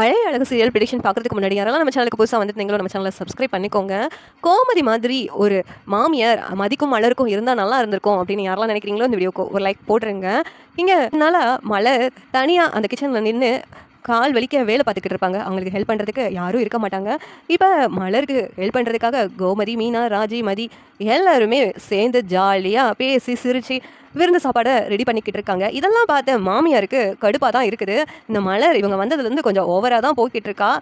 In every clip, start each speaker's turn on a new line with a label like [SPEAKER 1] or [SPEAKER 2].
[SPEAKER 1] அழகு அழகு serial prediction பார்க்குறதுக்கு முன்னாடி யாரெல்லாம் நம்ம சேனலுக்கு புதுசாக வந்துருந்தீங்களோ நம்ம சேனலை சப்ஸ்கிரைப் பண்ணிக்கோங்க. கோமதி மாதிரி ஒரு மாமியார் மதிக்கும் மலருக்கும் இருந்தால் நல்லா இருந்திருக்கும் அப்படின்னு யாரெல்லாம் நினைக்கிறீங்களோ இந்த வீடியோக்கு ஒரு லைக் போட்டுருங்க. இங்கே என்னால் மலர் தனியாக அந்த கிச்சனில் நின்று கால் வலிக்க வேலை பார்த்துக்கிட்டு இருப்பாங்க. அவங்களுக்கு ஹெல்ப் பண்ணுறதுக்கு யாரும் இருக்க மாட்டாங்க. இப்போ மலருக்கு ஹெல்ப் பண்ணுறதுக்காக கோமதி, மீனா, ராஜி, மதி எல்லாருமே சேர்ந்து ஜாலியாக பேசி சிரித்து விருந்து சாப்பாடை ரெடி பண்ணிக்கிட்டு இருக்காங்க. இதெல்லாம் பார்த்த மாமியாருக்கு கடுப்பாக தான் இருக்குது. இந்த மலர் இவங்க வந்ததுலேருந்து கொஞ்சம் ஓவராக தான் போய்கிட்டு இருக்கா.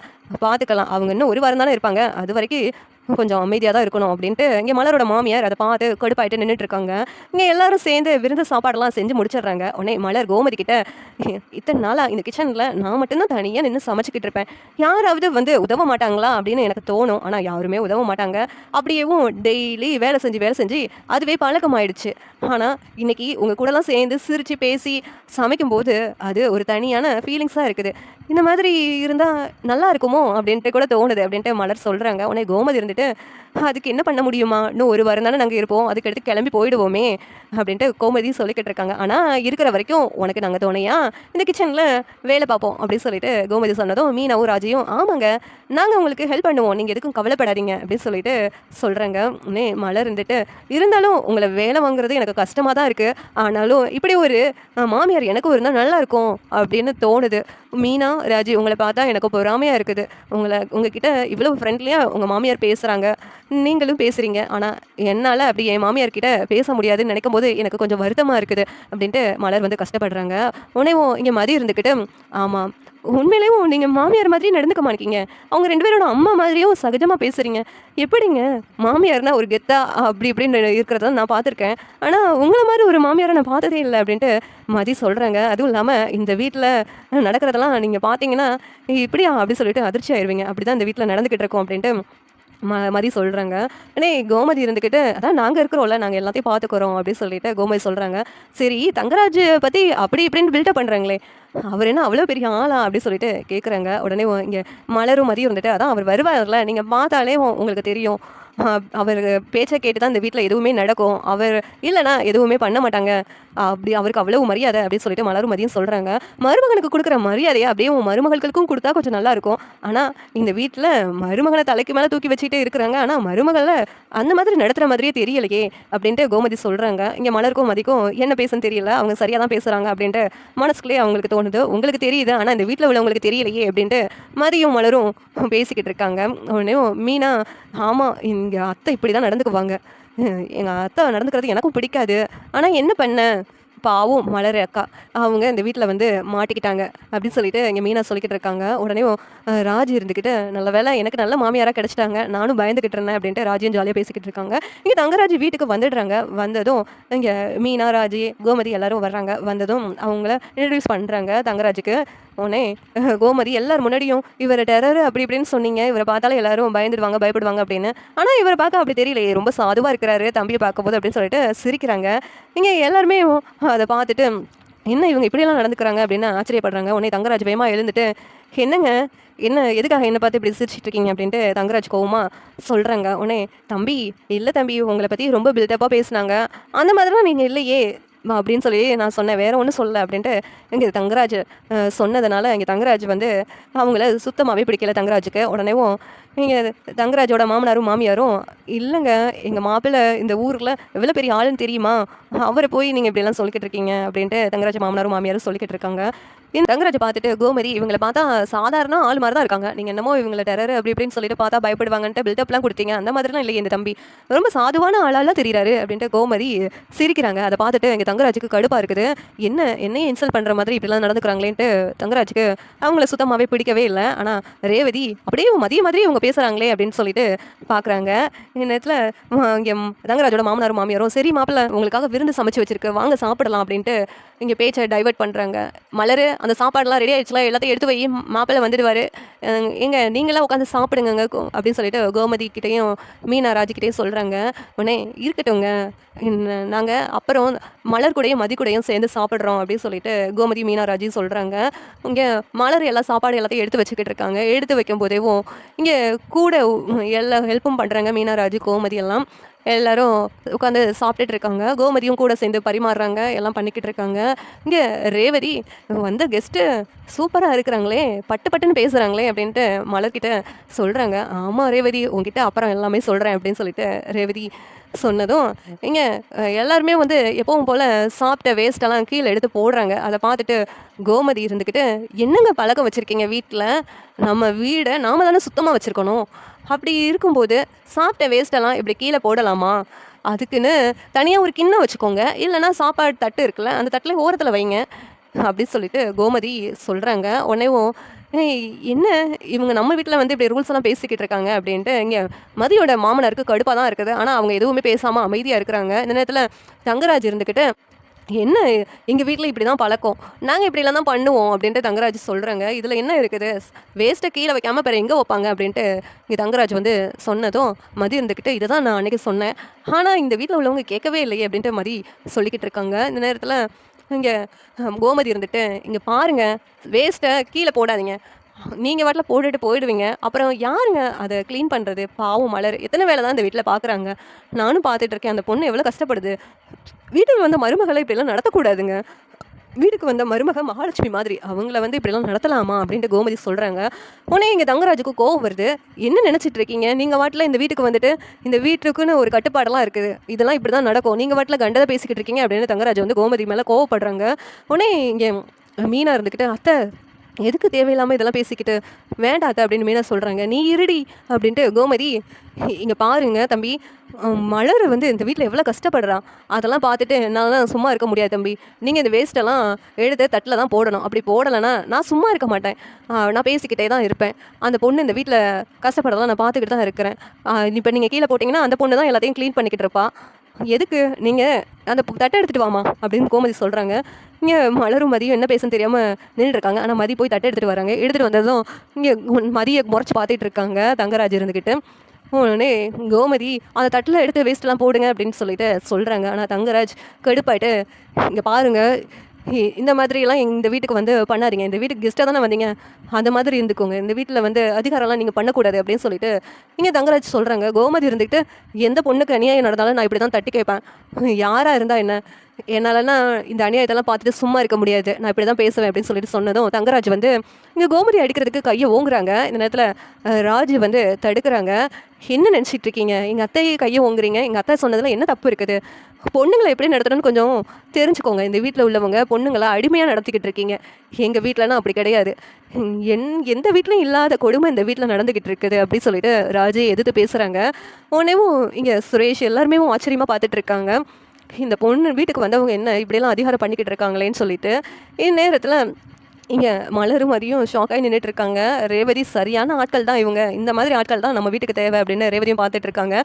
[SPEAKER 1] பார்த்துக்கலாம், அவங்க இன்னும் ஒரு வாரம் தானே இருப்பாங்க, அது வரைக்கும் கொஞ்சம் அமைதியாக தான் இருக்கணும் அப்படின்ட்டு இங்கே மலரோட மாமியார் அதை பார்த்து கடுப்பாயிட்டு நின்றுட்டு இருக்காங்க. இங்கே எல்லாரும் சேர்ந்து விருந்து சாப்பாடெல்லாம் செஞ்சு முடிச்சிடுறாங்க. உடனே மலர் கோமதி கிட்ட, இத்தனை நாளாக இந்த கிச்சனில் நான் மட்டும்தான் தனியாக நின்று சமைச்சிக்கிட்டு இருப்பேன், யாராவது வந்து உதவ மாட்டாங்களா அப்படின்னு எனக்கு தோணும். ஆனால் யாருமே உதவ மாட்டாங்க. அப்படியேவும் டெய்லி வேலை செஞ்சு அதுவே பழக்கமாயிடுச்சு. ஆனால் இன்னைக்கு உங்கள் கூடலாம் சேர்ந்து சிரித்து பேசி சமைக்கும்போது அது ஒரு தனியான ஃபீலிங்ஸாக இருக்குது. இந்த மாதிரி இருந்தால் நல்லா இருக்குமோ அப்படின்ட்டு கூட தோணுது அப்படின்ட்டு மலர் சொல்கிறாங்க. உடனே கோமதி இருந்துட்டு, அதுக்கு என்ன பண்ண முடியுமா, இன்னும் ஒரு வாரம் தானே நாங்கள் இருப்போம், அதுக்கடுத்து கிளம்பி போயிடுவோமே அப்படின்ட்டு கோமதி சொல்லிக்கிட்டு இருக்காங்க. ஆனால் இருக்கிற வரைக்கும் உனக்கு நாங்கள் துணையா இந்த கிச்சனில் வேலை பார்ப்போம் அப்படின்னு சொல்லிட்டு கோமதி சொன்னதும் மீனாவும் ராஜியும், ஆமாங்க நாங்கள் உங்களுக்கு ஹெல்ப் பண்ணுவோம், நீங்கள் எதுக்கும் கவலைப்படாதீங்க அப்படின்னு சொல்லிட்டு சொல்கிறாங்க. உடனே மலர் இருந்துட்டு, இருந்தாலும் உங்களை வேலை வாங்குறது எனக்கு கஷ்டமாக தான் இருக்குது, ஆனாலும் இப்படி ஒரு மாமியார் எனக்கும் இருந்தால் நல்லாயிருக்கும் அப்படின்னு தோணுது. மீனா, ராஜி உங்களை பார்த்தா எனக்கு பொறாமையாக இருக்குது. உங்ககிட்ட இவ்வளோ ஃப்ரெண்ட்லியாக உங்கள் மாமியார் பேசுகிறாங்க, நீங்களும் பேசுகிறீங்க, ஆனால் என்னால் அப்படி என் மாமியார்கிட்ட பேச முடியாதுன்னு நினைக்கும் போது எனக்கு கொஞ்சம் வருத்தமாக இருக்குது அப்படின்ட்டு மலர் வந்து கஷ்டப்படுறாங்க. உடனேவும் இங்கே மதி இருந்துக்கிட்டு, ஆமாம் உண்மையிலேயும் நீங்கள் மாமியார் மாதிரி நடந்துக்க மாட்டீங்க, அவங்க ரெண்டு பேரோட அம்மா மாதிரியும் சகஜமாக பேசுகிறீங்க, எப்படிங்க மாமியார்னா ஒரு கெத்தா அப்படி இப்படின்னு இருக்கிறத நான் பார்த்துருக்கேன், ஆனால் உங்களை மாதிரி ஒரு மாமியாரை நான் பார்த்ததே இல்லை அப்படின்ட்டு மதி சொல்கிறாங்க. அதுவும் இல்லாமல் இந்த வீட்டில் நடக்கிறதெல்லாம் நீங்கள் பார்த்தீங்கன்னா இப்படியா அப்படி சொல்லிட்டு அதிர்ச்சி ஆயிடுவீங்க, அப்படி தான் இந்த வீட்டில் நடந்துக்கிட்டு இருக்கோம் அப்படின்ட்டு மதி சொல்கிறாங்க. உடனே கோமதி இருந்துக்கிட்டு, அதான் நாங்கள் இருக்கிறோம்ல, நாங்கள் எல்லாத்தையும் பார்த்துக்குறோம் அப்படின்னு சொல்லிட்டு கோமதி சொல்கிறாங்க. சரி, தங்கராஜ் பற்றி அப்படி இப்படின்னு பில்டப் பண்ணுறாங்களே, அவர் என்ன அவ்வளோ பெரிய ஆளா அப்படின்னு சொல்லிட்டு கேட்குறாங்க. உடனே இங்கே மலரும் மதியம் இருந்துட்டு, அதான் அவர் வருவார்ல, நீங்கள் பார்த்தாலே உங்களுக்கு தெரியும், அவர் பேச்சை கேட்டு தான் இந்த வீட்டில் எதுவுமே நடக்கும், அவர் இல்லைனா எதுவுமே பண்ண மாட்டாங்க, அப்படி அவருக்கு அவ்வளவு மரியாதை அப்படின்னு சொல்லிட்டு மலரும் மதியம் சொல்கிறாங்க. மருமகனுக்கு கொடுக்குற மரியாதையை அப்படியே உன் மருமகளுக்கும் கொடுத்தா கொஞ்சம் நல்லாயிருக்கும், ஆனால் இந்த வீட்டில் மருமகனை தலைக்கு மேலே தூக்கி வச்சுட்டே இருக்கிறாங்க, ஆனால் மருமகளை அந்த மாதிரி நடத்துகிற மாதிரியே தெரியலையே அப்படின்ட்டு கோமதி சொல்கிறாங்க. இங்கே மலருக்கும் மதிக்கும் என்ன பேசுன்னு தெரியல, அவங்க சரியாக தான் பேசுகிறாங்க அப்படின்ட்டு மனசுக்குள்ளே அவங்களுக்கு தோணுது. உங்களுக்கு தெரியுது, ஆனால் இந்த வீட்டில் உள்ளவங்களுக்கு தெரியலையே அப்படின்ட்டு மதியும் மலரும் பேசிக்கிட்டு இருக்காங்க. உடனே மீனா, ஆமாம் இங்கே அத்தை இப்படி தான் நடந்துக்குவாங்க, எங்கள் அத்தை நடந்துக்கிறது எனக்கும் பிடிக்காது, ஆனால் என்ன பண்ண, பாவும் மலர் அக்கா அவங்க இந்த வீட்டில் வந்து மாட்டிக்கிட்டாங்க அப்படின்னு சொல்லிட்டு இங்கே மீனா சொல்லிக்கிட்டு இருக்காங்க. உடனே ராஜி இருந்துக்கிட்டு, நல்ல வேலை எனக்கு நல்ல மாமியாராக கிடச்சிட்டாங்க, நானும் பயந்துக்கிட்டு இருந்தேன் அப்படின்ட்டு ராஜியும் ஜாலியாக பேசிக்கிட்டு இருக்காங்க. இங்கே தங்கராஜி வீட்டுக்கு வந்துடுறாங்க. வந்ததும் இங்கே மீனா, ராஜி, கோமதி எல்லாரும் வர்றாங்க. வந்ததும் அவங்கள இன்ட்ரடியூஸ் பண்ணுறாங்க தங்கராஜுக்கு. உடனே கோமதி எல்லாரும் முன்னாடியும், இவர் டெரர் அப்படி இப்படின்னு சொன்னீங்க, இவரை பார்த்தாலும் எல்லாரும் பயந்துடுவாங்க பயப்படுவாங்க அப்படின்னு, ஆனால் இவரை பார்க்க அப்படி தெரியலையே, ரொம்ப சாதுவாக இருக்கிறாரு தம்பியை பார்க்கும்போது அப்படின்னு சொல்லிட்டு சிரிக்கிறாங்க. இங்கே எல்லாருமே அதை பார்த்துட்டு என்ன இவங்க இப்படியெல்லாம் நடந்துக்கிறாங்க அப்படின்னு ஆச்சரியப்படுறாங்க. உடனே தங்கராஜ் பயமா எழுந்துட்டு, என்னங்க என்ன எதுக்காக என்னை பார்த்து இப்படி சிரிச்சிட்டு இருக்கீங்க அப்படின்ட்டு தங்கராஜ் கோவமாக சொல்கிறாங்க. உடனே தம்பி, இல்லை தம்பி உங்களை பற்றி ரொம்ப பில்டப்பாக பேசுனாங்க, அந்த மாதிரிலாம் நீங்கள் இல்லையே அப்படின்னு சொல்லி நான் சொன்னேன், வேற ஒன்றும் சொல்ல அப்படின்ட்டு இங்கே தங்கராஜ் சொன்னதுனால இங்கே தங்கராஜ் வந்து அவங்கள சுத்தமாகவே பிடிக்கல தங்கராஜுக்கு. உடனேவும் இங்கே தங்கராஜோட மாமனாரும் மாமியாரும், இல்லைங்க எங்கள் மாப்பிள்ளை இந்த ஊரில் எவ்வளோ பெரிய ஆளுன்னு தெரியுமா, அவரை போய் நீங்கள் இப்படிலாம் சொல்லிக்கிட்டு இருக்கீங்க அப்படின்ட்டு தங்கராஜ் மாமனாரும் மாமியாரும் சொல்லிக்கிட்டு இருக்காங்க. இந்த தங்கராஜை பார்த்துட்டு கோமதி, இவங்களை பார்த்தா சாதாரண ஆள் மாதிரி தான் இருக்காங்க, நீங்கள் என்னமோ இவங்களை டெரர் அப்படி இப்படின்னு சொல்லிட்டு பார்த்தா பயப்படுவாங்கன்ட்டு பில்டப்லாம் கொடுத்தீங்க, அந்த மாதிரிலாம் இல்லையே இந்த தம்பி, ரொம்ப சாதுவான ஆளாலாம் தெரியுறாரு அப்படின்ட்டு கோமதி சிரிக்கிறாங்க. அதை பார்த்துட்டு எங்கள் தங்கராஜுக்கு கடுப்பாக இருக்குது. என்னையே இன்சல்ட் பண்ணுற மாதிரி இப்படிலாம் நடந்துக்கிறாங்களேன்ட்டு தங்கராஜுக்கு அவங்கள சுத்தமாகவே பிடிக்கவே இல்லை. ஆனால் ரேவதி அப்படியே மதிய மாதிரி இவங்க பேசுகிறாங்களே அப்படின்னு சொல்லிட்டு பார்க்குறாங்க. இந்த நேரத்தில் இங்கே தங்கராஜோட மாமனாரும் மாமியாரும், சரி மாப்பிள்ளை உங்களுக்காக விருந்து சமைச்சு வச்சிருக்கு, வாங்க சாப்பிடலாம் அப்படின்ட்டு இங்கே பேச்சை டைவெர்ட் பண்ணுறாங்க. மலர் அந்த சாப்பாடெலாம் ரெடி ஆகிடுச்சுலாம், எல்லாத்தையும் எடுத்து வை, மாப்பிள்ளை வந்துடுவார், எங்க நீங்களாம் உட்காந்து சாப்பிடுங்க அப்படின்னு சொல்லிட்டு கோமதி கிட்டேயும் மீனா ராஜிக்கிட்டேயும் சொல்கிறாங்க. உடனே இருக்கட்டும்ங்க, நாங்கள் அப்புறம் மலர் கூடையும் மதி கூடையும் சேர்ந்து சாப்பிட்றோம் அப்படின்னு சொல்லிட்டு கோமதி மீனா ராஜி சொல்கிறாங்க. இங்கே மலர் எல்லா சாப்பாடு எல்லாத்தையும் எடுத்து வச்சுக்கிட்டு இருக்காங்க. எடுத்து வைக்கும் போதேவும் இங்கே கூட எல்லா ஹெல்ப்பும் பண்ணுறாங்க மீனா ராஜி கோமதி எல்லாம். எல்லாரும் உட்காந்து சாப்பிட்டுட்டு இருக்காங்க. கோமதியும் கூட சேர்ந்து பரிமாறுறாங்க. எல்லாம் பண்ணிக்கிட்டு இருக்காங்க. இங்க ரேவதி வந்த கெஸ்ட்டு சூப்பரா இருக்கிறாங்களே! பட்டு பட்டுன்னு பேசுறாங்களே! அப்படின்ட்டு மலர்கிட்ட சொல்றாங்க. ஆமா ரேவதி, உன்கிட்ட அப்புறம் எல்லாமே சொல்றேன் அப்படின்னு சொல்லிட்டு ரேவதி சொன்னதும், இங்க எல்லாருமே வந்து எப்பவும் போல சாப்பிட்ட வேஸ்ட்டெல்லாம் கீழ எடுத்து போடுறாங்க. அத பார்த்துட்டு கோமதி இருந்துக்கிட்டு, "என்னங்க பழக்கம் வச்சிருக்கீங்க வீட்ல? நம்ம வீட நாம தானே சுத்தமா வச்சிருக்கணும். அப்படி இருக்கும்போது சாப்பிட்ட வேஸ்ட்டெல்லாம் இப்படி கீழ போடலாமா? அதுக்குன்னு தனியா ஒரு கிண்ணம் வச்சுக்கோங்க. இல்லன்னா சாப்பாடு தட்டு இருக்குல்ல, அந்த தட்டுல ஓரத்துல வைங்க." அப்படின்னு சொல்லிட்டு கோமதி சொல்றாங்க. உடனேவும் "ஏய் என்ன இவங்க நம்ம வீட்ல வந்து இப்படி ரூல்ஸ் எல்லாம் பேசிக்கிட்டு இருக்காங்க" அப்படின்ட்டு இங்க மதியோட மாமனாருக்கு கடுப்பா தான் இருக்குது. ஆனா அவங்க எதுவுமே பேசாம அமைதியா இருக்கிறாங்க. இந்த நேரத்துல தங்கராஜ் இருந்துக்கிட்டு, "என்ன எங்க வீட்ல இப்படிதான் பழக்கம். நாங்க இப்படிலாம் தான் பண்ணுவோம்" அப்படின்ட்டு தங்கராஜ் சொல்றாங்க. "இதுல என்ன இருக்குது? வேஸ்ட்ட கீழ வைக்காம வேற எங்க வைப்பாங்க?" அப்படின்ட்டு இங்க தங்கராஜ் வந்து சொன்னதும், மதி இருந்துக்கிட்டு, "இத தான் நான் அன்னைக்கு சொன்னேன். ஆனா இந்த வீட்ல உள்ளவங்க கேட்கவே இல்லையே" அப்படின்ட்டு மதி சொல்லிக்கிட்டு இருக்காங்க. இந்த நேரத்துல இங்க கோமதி இருந்துட்டு, "இங்க பாருங்க, வேஸ்ட்ட கீழ போடாதீங்க. நீங்க பாட்டுல போட்டுட்டு போயிடுவீங்க. அப்புறம் யாருங்க அத கிளீன் பண்றது? பாவம் மலர். எத்தன வேல தான் இந்த வீட்ல பார்க்குறாங்க. நானும் பார்த்துட்டு இருக்கேன். அந்த பொண்ணு எவ்வளோ கஷ்டப்படுது. வீட்டுக்கு வந்த மருமகள இப்படிலாம் நடத்தக்கூடாதுங்க. வீட்டுக்கு வந்த மருமக மகாலட்சுமி மாதிரி. அவங்கள வந்து இப்படிலாம் நடத்தலாமா?" அப்படின்ட்டு கோமதி சொல்றாங்க. உடனே இங்க தங்கராஜுக்கு கோவம் வருது. "என்ன நினைச்சிட்டு இருக்கீங்க? நீங்க பாட்டுல இந்த வீட்டுக்கு வந்துட்டு இந்த வீட்டுக்குன்னு ஒரு கட்டுப்பாடெல்லாம் இருக்குது. இதெல்லாம் இப்படிதான் நடக்கும். நீங்க பாட்டுல கண்டத பேசிக்கிட்டு இருக்கீங்க" அப்படின்னு தங்கராஜ் வந்து கோமதி மேல கோவப்படுறாங்க. உடனே இங்க மீனா இருந்துக்கிட்டு, "அத்தை எதுக்கு தேவையில்லாம இதெல்லாம் பேசிக்கிட்டு?" "வேண்டாம் அத்தை" அப்படின்னு மீனா சொல்றாங்க. "நீ இருடி" அப்படின்ட்டு கோமதி, "இங்க பாருங்க தம்பி, மலர் வந்து இந்த வீட்ல எவ்வளோ கஷ்டப்படுறா. அதெல்லாம் பார்த்துட்டு என்னாலலாம் சும்மா இருக்க முடியாது தம்பி. நீங்க இந்த வேஸ்ட்டெல்லாம் எடுத்து தட்டில தான் போடணும். அப்படி போடலைன்னா நான் சும்மா இருக்க மாட்டேன். நான் பேசிக்கிட்டே தான் இருப்பேன். அந்த பொண்ணு இந்த வீட்ல கஷ்டப்படுறதெல்லாம் நான் பார்த்துக்கிட்டு தான் இருக்கிறேன். இப்ப நீங்க கீழ போட்டீங்கன்னா, அந்த பொண்ணு தான் எல்லாத்தையும் கிளீன் பண்ணிக்கிட்டு இருப்பா. எதுக்கு? நீங்க அந்த தட்ட எடுத்துட்டு வாம்மா" அப்படின்னு கோமதி சொல்றாங்க. இங்க மலரும் மதியும் என்ன பேசுன்னு தெரியாம நின்னுட்டு இருக்காங்க. ஆனா மதி போய் தட்ட எடுத்துட்டு வராங்க. எடுத்துட்டு வந்ததும் இங்க மதிய முறைச்சு பார்த்துட்டு இருக்காங்க தங்கராஜ் இருந்துக்கிட்டு. உடனே கோமதி, "அந்த தட்டில் எடுத்து வேஸ்ட்லாம் போடுங்க" அப்படின்னு சொல்லிட்டு சொல்றாங்க. ஆனா தங்கராஜ் கடுப்பாயிட்டு, "இங்க பாருங்க, இந்த மாதிரிலாம் இந்த வீட்டுக்கு வந்து பண்ணாதீங்க. இந்த வீட்டுக்கு கெஸ்ட்டாக தானே வந்தீங்க. அந்த மாதிரி இருந்துக்கோங்க. இந்த வீட்டில் வந்து அதிகாரம்லாம் நீங்க பண்ணக்கூடாது" அப்படின்னு சொல்லிட்டு இங்க தங்கராஜ் சொல்றாங்க. கோமதி இருந்துக்கிட்டு, "எந்த பொண்ணுக்கு அநியாயம் நடந்தாலும் நான் இப்படி தான் தட்டி கேட்பேன். யாரா இருந்தா என்ன? என்னாலனா இந்த அநியாயத்தெல்லாம் பார்த்துட்டு சும்மா இருக்க முடியாது. நான் இப்படி தான் பேசுவேன்" அப்படின்னு சொல்லிட்டு சொன்னதும், தங்கராஜ் வந்து இங்க கோமதி அடிக்கிறதுக்கு கைய ஓங்குறாங்க. இந்த நேரத்துல ராஜு வந்து தடுக்குறாங்க. "என்ன நினைச்சிட்டு இருக்கீங்க? எங்க அத்தை கைய ஓங்குறீங்க. எங்க அத்தை சொன்னதுல என்ன தப்பு இருக்குது? பொண்ணுங்கள எப்படி நடத்தணும்னு கொஞ்சம் தெரிஞ்சுக்கோங்க. இந்த வீட்ல உள்ளவங்க பொண்ணுங்கள அடிமையா நடத்திக்கிட்டு இருக்கீங்க. எங்க வீட்லலாம் அப்படி கிடையாது. எந்த வீட்லயும் இல்லாத கொடுமை இந்த வீட்ல நடந்துகிட்டு இருக்குது" அப்படின்னு சொல்லிட்டு ராஜு எதிர்த்து பேசுறாங்க. உடனேவும் இங்க சுரேஷ் எல்லாருமே ஆச்சரியமா பார்த்துட்டு இருக்காங்க. இந்த பொண்ணு வீட்டுக்கு வந்தவங்க என்ன இப்படியெல்லாம் அதிகாரம் பண்ணிக்கிட்டு இருக்காங்களேன்னு சொல்லிட்டு. இந்நேரத்துல இங்க மலரும் மதியும் ஷாக்காகி நின்னுட்டு இருக்காங்க. ரேவதி சரியான ஆட்கள் தான் இவங்க. இந்த மாதிரி ஆட்கள் தான் நம்ம வீட்டுக்கு தேவை அப்படின்னு ரேவதியும் பார்த்துட்டு இருக்காங்க.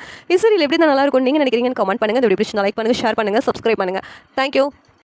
[SPEAKER 1] சீரியல் எப்படி தான் நல்லா இருக்கும்னு நீங்க நினைக்கிறீங்கன்னு கமெண்ட் பண்ணுங்க. இந்த வீடியோ பிடிச்சிருந்தா லைக் பண்ணுங்க, ஷேர் பண்ணுங்க, சப்ஸ்கிரைப் பண்ணுங்க. தேங்க்யூ.